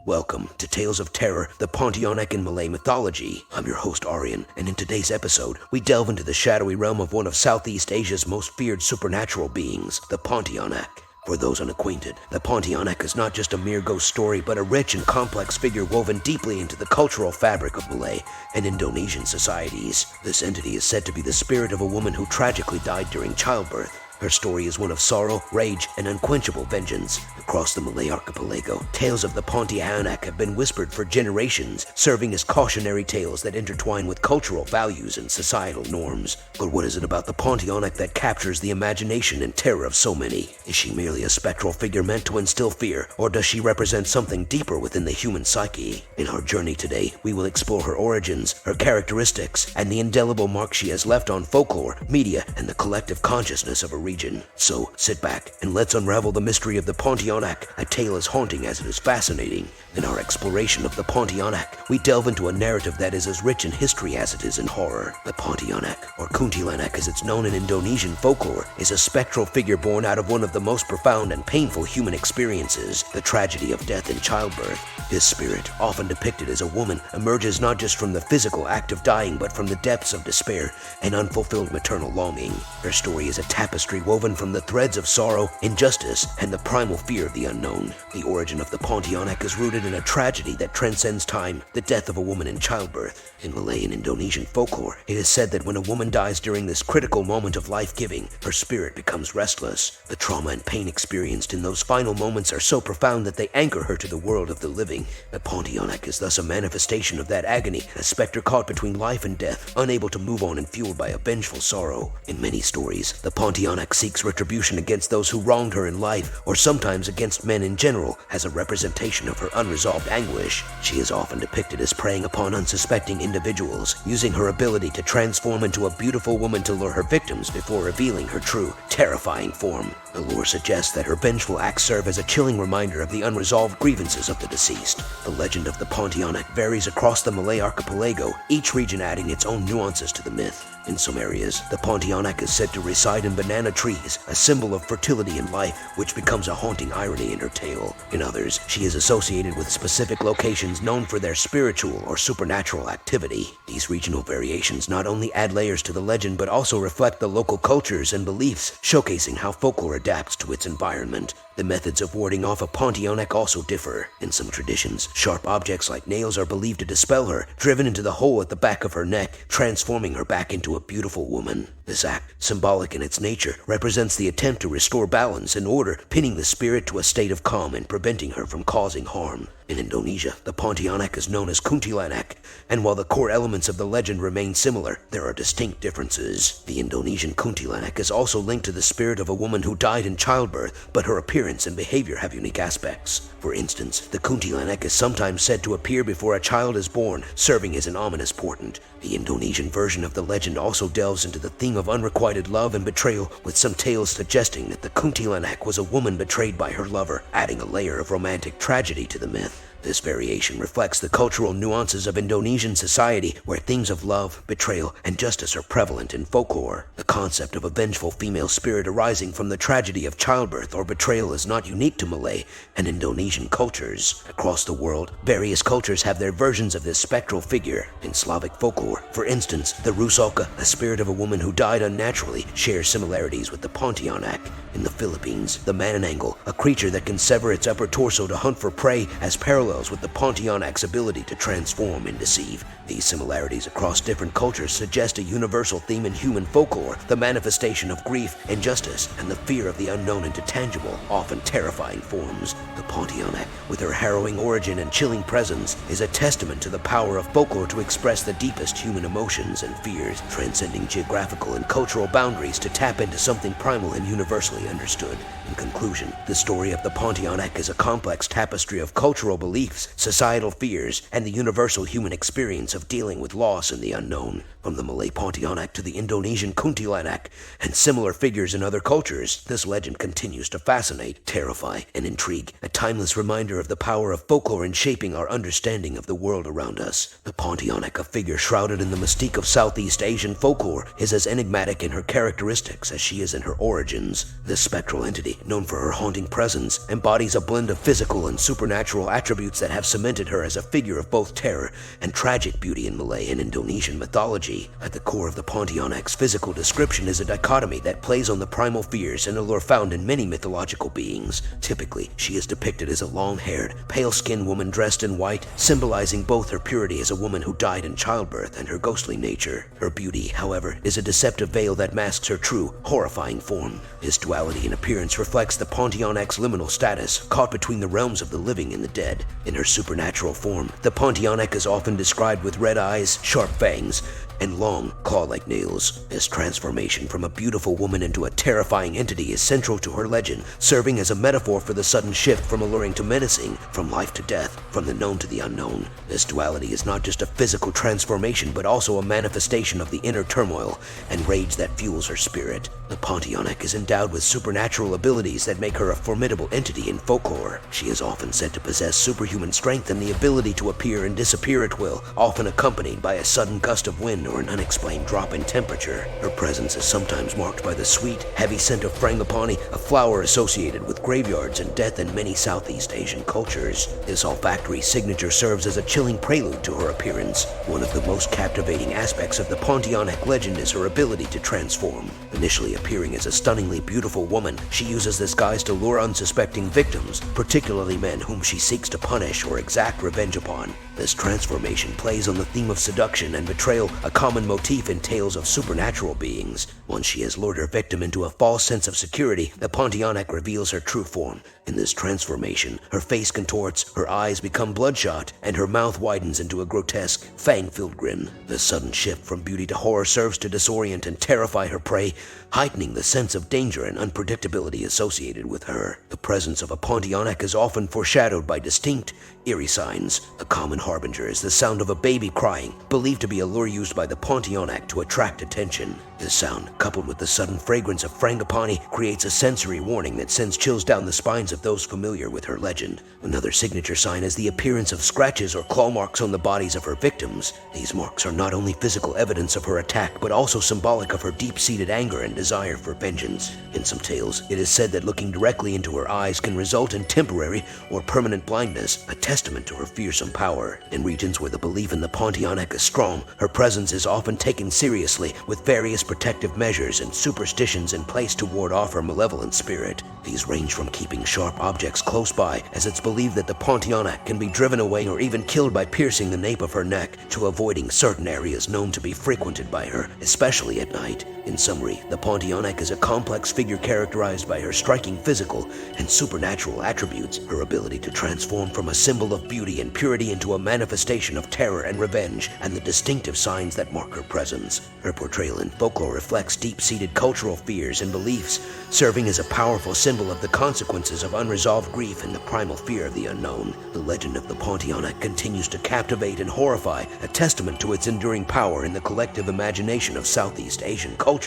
Welcome to Tales of Terror, the Pontianak in Malay Mythology. I'm your host Aryan, and in today's episode, we delve into the shadowy realm of one of Southeast Asia's most feared supernatural beings, the Pontianak. For those unacquainted, the Pontianak is not just a mere ghost story, but a rich and complex figure woven deeply into the cultural fabric of Malay and Indonesian societies. This entity is said to be the spirit of a woman who tragically died during childbirth. Her story is one of sorrow, rage, and unquenchable vengeance. Across the Malay archipelago, tales of the Pontianak have been whispered for generations, serving as cautionary tales that intertwine with cultural values and societal norms. But what is it about the Pontianak that captures the imagination and terror of so many? Is she merely a spectral figure meant to instill fear, or does she represent something deeper within the human psyche? In our journey today, we will explore her origins, her characteristics, and the indelible mark she has left on folklore, media, and the collective consciousness of a region. So sit back and let's unravel the mystery of the Pontianak, a tale as haunting as it is fascinating. In our exploration of the Pontianak, we delve into a narrative that is as rich in history as it is in horror. The Pontianak, or Kuntilanak as it's known in Indonesian folklore, is a spectral figure born out of one of the most profound and painful human experiences, the tragedy of death in childbirth. This spirit, often depicted as a woman, emerges not just from the physical act of dying, but from the depths of despair and unfulfilled maternal longing. Her story is a tapestry woven from the threads of sorrow, injustice, and the primal fear of the unknown. The origin of the Pontianak is rooted in a tragedy that transcends time, the death of a woman in childbirth. In Malay and Indonesian folklore, it is said that when a woman dies during this critical moment of life-giving, her spirit becomes restless. The trauma and pain experienced in those final moments are so profound that they anchor her to the world of the living. The Pontianak is thus a manifestation of that agony, a specter caught between life and death, unable to move on and fueled by a vengeful sorrow. In many stories, the Pontianak seeks retribution against those who wronged her in life, or sometimes against men in general, as a representation of her unresolved anguish. She is often depicted as preying upon unsuspecting individuals, using her ability to transform into a beautiful woman to lure her victims before revealing her true, terrifying form. The lore suggests that her vengeful acts serve as a chilling reminder of the unresolved grievances of the deceased. The legend of the Pontianak varies across the Malay archipelago, each region adding its own nuances to the myth. In some areas, the Pontianak is said to reside in banana trees, a symbol of fertility and life, which becomes a haunting irony in her tale. In others, she is associated with specific locations known for their spiritual or supernatural activity. These regional variations not only add layers to the legend, but also reflect the local cultures and beliefs, showcasing how folklore adapts to its environment. The methods of warding off a Pontianak also differ. In some traditions, sharp objects like nails are believed to dispel her, driven into the hole at the back of her neck, transforming her back into a beautiful woman. This act, symbolic in its nature, represents the attempt to restore balance and order, pinning the spirit to a state of calm and preventing her from causing harm. In Indonesia, the Pontianak is known as Kuntilanak, and while the core elements of the legend remain similar, there are distinct differences. The Indonesian Kuntilanak is also linked to the spirit of a woman who died in childbirth, but her appearance and behavior have unique aspects. For instance, the Kuntilanak is sometimes said to appear before a child is born, serving as an ominous portent. The Indonesian version of the legend also delves into the theme of unrequited love and betrayal, with some tales suggesting that the Kuntilanak was a woman betrayed by her lover, adding a layer of romantic tragedy to the myth. This variation reflects the cultural nuances of Indonesian society, where themes of love, betrayal, and justice are prevalent in folklore. The concept of a vengeful female spirit arising from the tragedy of childbirth or betrayal is not unique to Malay and Indonesian cultures. Across the world, various cultures have their versions of this spectral figure. In Slavic folklore, for instance, the Rusalka, a spirit of a woman who died unnaturally, shares similarities with the Pontianak. In the Philippines, the Manananggal, a creature that can sever its upper torso to hunt for prey, has parallels with the Pontianak's ability to transform and deceive. These similarities across different cultures suggest a universal theme in human folklore, the manifestation of grief, injustice, and the fear of the unknown into tangible, often terrifying forms. The Pontianak, with her harrowing origin and chilling presence, is a testament to the power of folklore to express the deepest human emotions and fears, transcending geographical and cultural boundaries to tap into something primal and universally understood. In conclusion, the story of the Pontianak is a complex tapestry of cultural beliefs, societal fears, and the universal human experience of dealing with loss and the unknown. From the Malay Pontianak to the Indonesian Kuntilanak and similar figures in other cultures, this legend continues to fascinate, terrify, and intrigue, a timeless reminder of the power of folklore in shaping our understanding of the world around us. The Pontianak, a figure shrouded in the mystique of Southeast Asian folklore, is as enigmatic in her characteristics as she is in her origins. This spectral entity, known for her haunting presence, embodies a blend of physical and supernatural attributes that have cemented her as a figure of both terror and tragic beauty in Malay and Indonesian mythology. At the core of the Pontianak's physical description is a dichotomy that plays on the primal fears and allure found in many mythological beings. Typically, she is depicted as a long-haired, pale-skinned woman dressed in white, symbolizing both her purity as a woman who died in childbirth and her ghostly nature. Her beauty, however, is a deceptive veil that masks her true, horrifying form. This duality in appearance reflects the Pontianak's liminal status, caught between the realms of the living and the dead. In her supernatural form, the Pontianak is often described with red eyes, sharp fangs, and long, claw-like nails. This transformation from a beautiful woman into a terrifying entity is central to her legend, serving as a metaphor for the sudden shift from alluring to menacing, from life to death, from the known to the unknown. This duality is not just a physical transformation, but also a manifestation of the inner turmoil and rage that fuels her spirit. The Pontianak is endowed with supernatural abilities that make her a formidable entity in folklore. She is often said to possess superhuman strength and the ability to appear and disappear at will, often accompanied by a sudden gust of wind or an unexplained drop in temperature. Her presence is sometimes marked by the sweet, heavy scent of frangipani, a flower associated with graveyards and death in many Southeast Asian cultures. This olfactory signature serves as a chilling prelude to her appearance. One of the most captivating aspects of the Pontianak legend is her ability to transform. Initially appearing as a stunningly beautiful woman, she uses this guise to lure unsuspecting victims, particularly men whom she seeks to punish or exact revenge upon. This transformation plays on the theme of seduction and betrayal, a common motif in tales of supernatural beings. Once she has lured her victim into a false sense of security, the Pontianak reveals her true form. In this transformation, her face contorts, her eyes become bloodshot, and her mouth widens into a grotesque, fang-filled grin. The sudden shift from beauty to horror serves to disorient and terrify her prey, heightening the sense of danger and unpredictability associated with her. The presence of a Pontianak is often foreshadowed by distinct, eerie signs. A common harbinger is the sound of a baby crying, believed to be a lure used by the Pontianak to attract attention. This sound, coupled with the sudden fragrance of frangipani, creates a sensory warning that sends chills down the spines of those familiar with her legend. Another signature sign is the appearance of scratches or claw marks on the bodies of her victims. These marks are not only physical evidence of her attack, but also symbolic of her deep-seated anger and desire for vengeance. In some tales, it is said that looking directly into her eyes can result in temporary or permanent blindness, a testament to her fearsome power. In regions where the belief in the Pontianak is strong, her presence is often taken seriously, with various protective measures and superstitions in place to ward off her malevolent spirit. These range from keeping sharp objects close by, as it's believed that the Pontianak can be driven away or even killed by piercing the nape of her neck, to avoiding certain areas known to be frequented by her, especially at night. In summary, the Pontianak is a complex figure characterized by her striking physical and supernatural attributes, her ability to transform from a symbol of beauty and purity into a manifestation of terror and revenge, and the distinctive signs that mark her presence. Her portrayal in folklore reflects deep-seated cultural fears and beliefs, serving as a powerful symbol of the consequences of unresolved grief and the primal fear of the unknown. The legend of the Pontianak continues to captivate and horrify, a testament to its enduring power in the collective imagination of Southeast Asian cultures.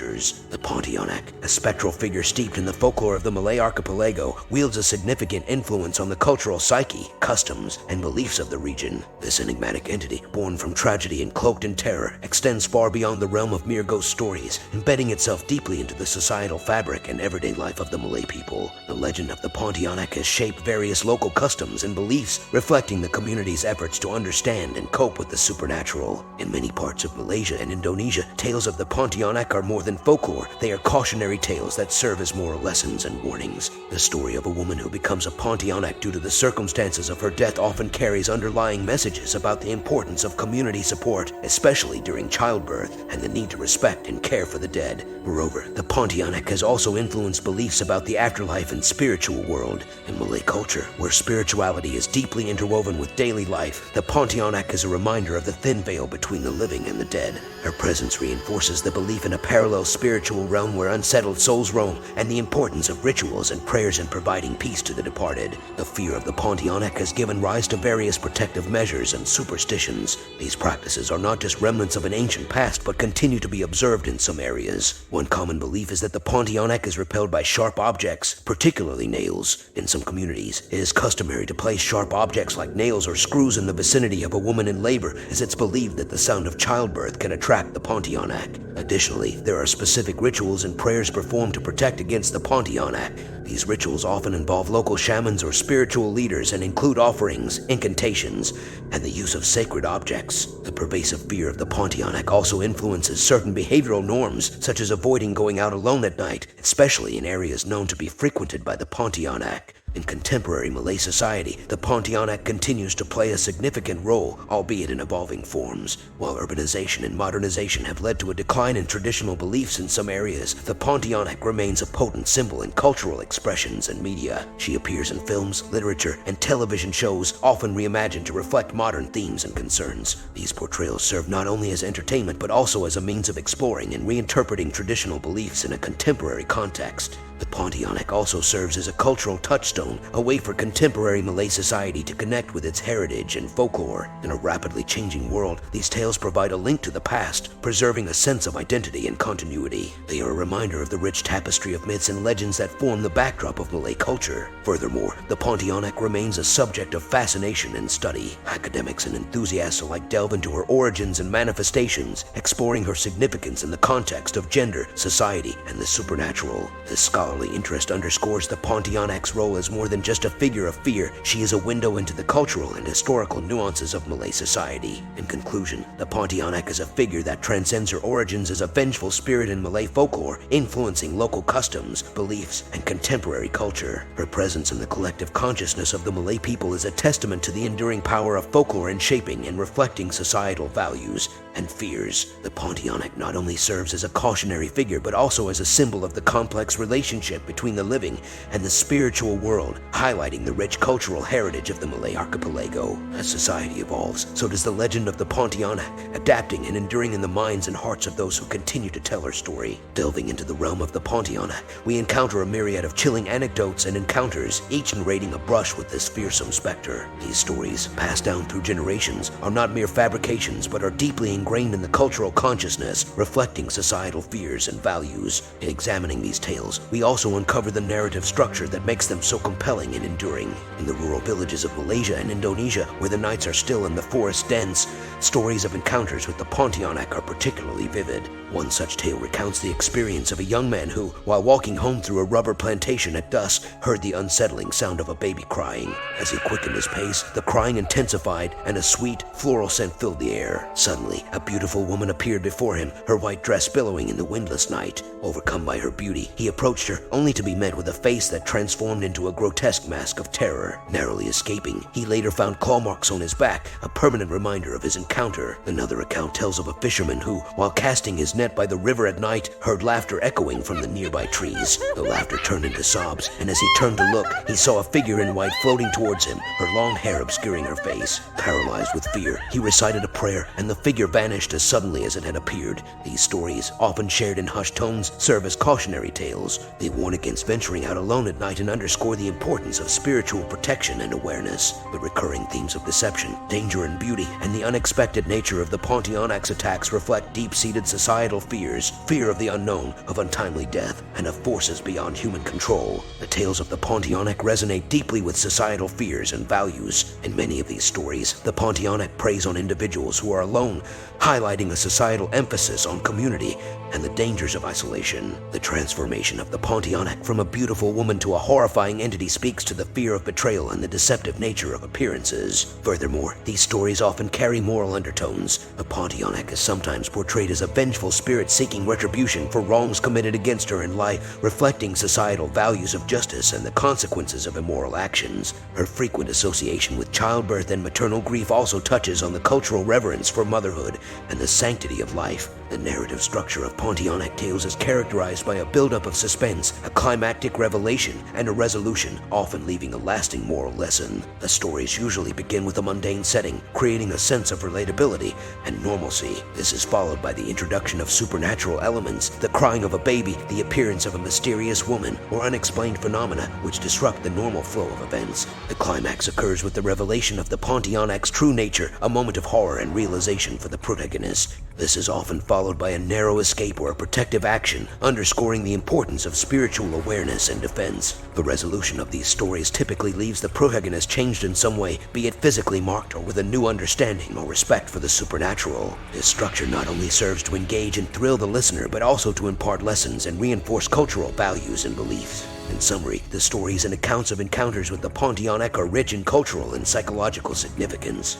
The Pontianak, a spectral figure steeped in the folklore of the Malay archipelago, wields a significant influence on the cultural psyche, customs, and beliefs of the region. This enigmatic entity, born from tragedy and cloaked in terror, extends far beyond the realm of mere ghost stories, embedding itself deeply into the societal fabric and everyday life of the Malay people. The legend of the Pontianak has shaped various local customs and beliefs, reflecting the community's efforts to understand and cope with the supernatural. In many parts of Malaysia and Indonesia, tales of the Pontianak are more than folklore. They are cautionary tales that serve as moral lessons and warnings. The story of a woman who becomes a Pontianak due to the circumstances of her death often carries underlying messages about the importance of community support, especially during childbirth, and the need to respect and care for the dead. Moreover, the Pontianak has also influenced beliefs about the afterlife and spiritual world. In Malay culture, where spirituality is deeply interwoven with daily life, the Pontianak is a reminder of the thin veil between the living and the dead. Her presence reinforces the belief in a parallel spiritual realm where unsettled souls roam, and the importance of rituals and prayers in providing peace to the departed. The fear of the Pontianak has given rise to various protective measures and superstitions. These practices are not just remnants of an ancient past, but continue to be observed in some areas. One common belief is that the Pontianak is repelled by sharp objects, objects, particularly nails. In some communities, it is customary to place sharp objects like nails or screws in the vicinity of a woman in labor, as it's believed that the sound of childbirth can attract the Pontianak. Additionally, there are specific rituals and prayers performed to protect against the Pontianak. These rituals often involve local shamans or spiritual leaders and include offerings, incantations, and the use of sacred objects. The pervasive fear of the Pontianak also influences certain behavioral norms, such as avoiding going out alone at night, especially in areas known to be frequented by the Pontianak. In contemporary Malay society, the Pontianak continues to play a significant role, albeit in evolving forms. While urbanization and modernization have led to a decline in traditional beliefs in some areas, the Pontianak remains a potent symbol in cultural expressions and media. She appears in films, literature, and television shows, often reimagined to reflect modern themes and concerns. These portrayals serve not only as entertainment but also as a means of exploring and reinterpreting traditional beliefs in a contemporary context. The Pontianak also serves as a cultural touchstone, a way for contemporary Malay society to connect with its heritage and folklore. In a rapidly changing world, these tales provide a link to the past, preserving a sense of identity and continuity. They are a reminder of the rich tapestry of myths and legends that form the backdrop of Malay culture. Furthermore, the Pontianak remains a subject of fascination and study. Academics and enthusiasts alike delve into her origins and manifestations, exploring her significance in the context of gender, society, and the supernatural. This scholarly interest underscores the Pontianak's role as more than just a figure of fear. She is a window into the cultural and historical nuances of Malay society. In conclusion, the Pontianak is a figure that transcends her origins as a vengeful spirit in Malay folklore, influencing local customs, beliefs, and contemporary culture. Her presence in the collective consciousness of the Malay people is a testament to the enduring power of folklore in shaping and reflecting societal values and fears. The Pontianak not only serves as a cautionary figure, but also as a symbol of the complex relationship between the living and the spiritual world, highlighting the rich cultural heritage of the Malay archipelago. As society evolves, so does the legend of the Pontianak, adapting and enduring in the minds and hearts of those who continue to tell her story. Delving into the realm of the Pontianak, we encounter a myriad of chilling anecdotes and encounters, each narrating a brush with this fearsome specter. These stories, passed down through generations, are not mere fabrications, but are deeply ingrained in the cultural consciousness, reflecting societal fears and values. In examining these tales, we also uncover the narrative structure that makes them so compelling and enduring. In the rural villages of Malaysia and Indonesia, where the nights are still and the forest dense, stories of encounters with the Pontianak are particularly vivid. One such tale recounts the experience of a young man who, while walking home through a rubber plantation at dusk, heard the unsettling sound of a baby crying. As he quickened his pace, the crying intensified and a sweet, floral scent filled the air. Suddenly, a beautiful woman appeared before him, her white dress billowing in the windless night. Overcome by her beauty, he approached her, only to be met with a face that transformed into a grotesque mask of terror. Narrowly escaping, he later found claw marks on his back, a permanent reminder of his encounter. Another account tells of a fisherman who, while casting his net by the river at night, heard laughter echoing from the nearby trees. The laughter turned into sobs, and as he turned to look, he saw a figure in white floating towards him, her long hair obscuring her face. Paralyzed with fear, he recited a prayer, and the figure vanished as suddenly as it had appeared. These stories, often shared in hushed tones, serve as cautionary tales. They warn against venturing out alone at night and underscore the importance of spiritual protection and awareness. The recurring themes of deception, danger and beauty, and the unexpected nature of the Pontianak's attacks reflect deep-seated societal fears, fear of the unknown, of untimely death, and of forces beyond human control. The tales of the Pontianak resonate deeply with societal fears and values. In many of these stories, the Pontianak preys on individuals who are alone, highlighting a societal emphasis on community and the dangers of isolation. The transformation of the Pontianak from a beautiful woman to a horrifying entity speaks to the fear of betrayal and the deceptive nature of appearances. Furthermore, these stories often carry moral undertones. The Pontianak is sometimes portrayed as a vengeful spirit seeking retribution for wrongs committed against her in life, reflecting societal values of justice and the consequences of immoral actions. Her frequent association with childbirth and maternal grief also touches on the cultural reverence for motherhood and the sanctity of life. The narrative structure of Pontianak tales is characterized by a buildup of suspense, a climactic revelation, and a resolution, often leaving a lasting moral lesson. The stories usually begin with a mundane setting, creating a sense of relatability and normalcy. This is followed by the introduction of supernatural elements, the crying of a baby, the appearance of a mysterious woman, or unexplained phenomena which disrupt the normal flow of events. The climax occurs with the revelation of the Pontianak's true nature, a moment of horror and realization for the protagonist. This is often followed by a narrow escape or a protective action, underscoring the importance of spiritual awareness and defense. The resolution of these stories typically leaves the protagonist changed in some way, be it physically marked or with a new understanding or respect for the supernatural. This structure not only serves to engage and thrill the listener, but also to impart lessons and reinforce cultural values and beliefs. In summary, the stories and accounts of encounters with the Pontianak are rich in cultural and psychological significance.